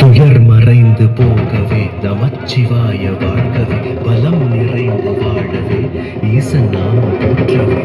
துயர் மறைந்து போகவே நமச்சிவாய வாழ்கவே, பலம் நிறைந்து வாழவே, ஈசன் நாமம் போற்றவே.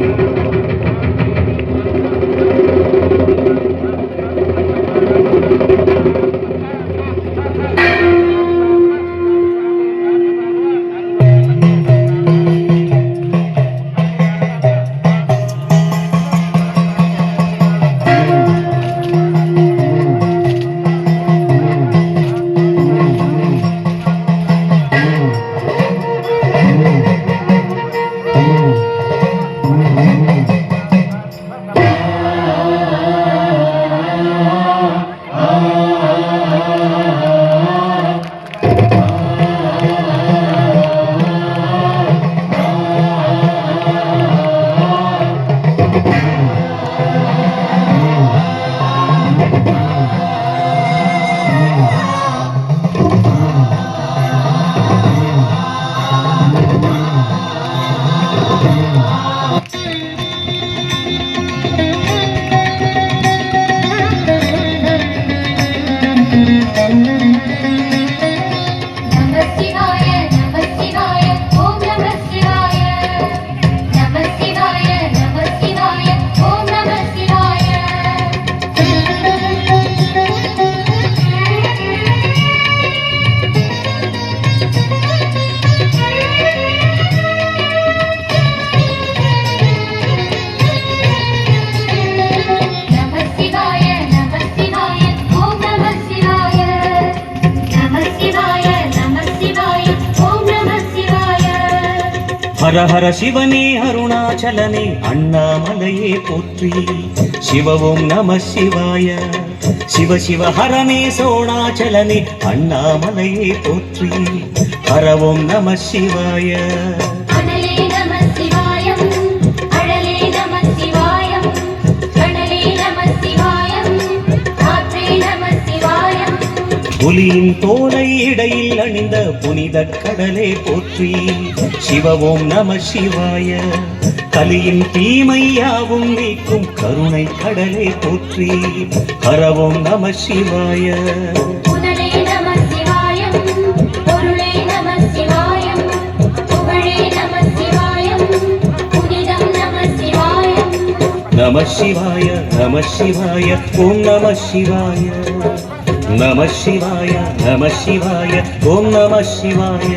ஹர ஹர சிவனே அருணாச்சலனே அண்ணாமலையே போற்றி, சிவவும் நம சிவாய. சிவ சிவ ஹரனே சோணாச்சலனே அண்ணாமலையே போற்றி, ஹரவும் நம சிவாய. புலியின் தோலை இடையில் அணிந்த புனித கடலே போற்றி, சிவவும் நம சிவாய. கலியின் தீமையாவும் நீக்கும் கருணை கடலே போற்றி, ஹரவும் நம சிவாய. நம சிவாய நம சிவாய ஓம் நம சிவாய. நம சிவாய நம சிவாய ஓம் நம சிவாய.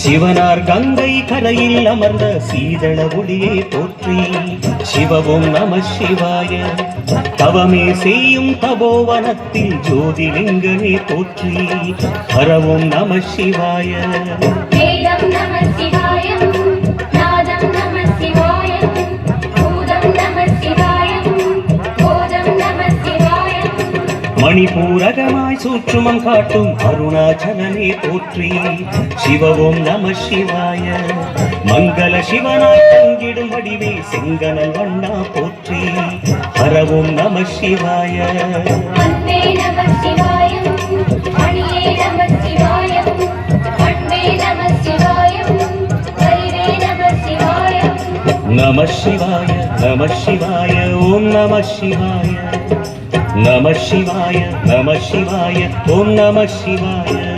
சிவனார் கங்கை கரையில் அமர்ந்த சீதள ஒளியே போற்றி, சிவவும் நம சிவாய. தவமே செய்யும் தபோவனத்தில் ஜோதிலிங்கமே போற்றி, ஹரவும் நம சிவாய. மணிபூரகமாய் சூற்றுமம் காட்டும் அருணாச்சலனே போற்றி, சிவவும் நம சிவாய. மங்கள சிவனாய் தங்கிடும் வடிவே செங்கனல் வண்ணா போற்றி, ஹரவும் நம சிவாய. நம சிவாய நம சிவாய ஓம் நம சிவாய. நம சிவாய நம சிவாய ஓம் நம சிவாய.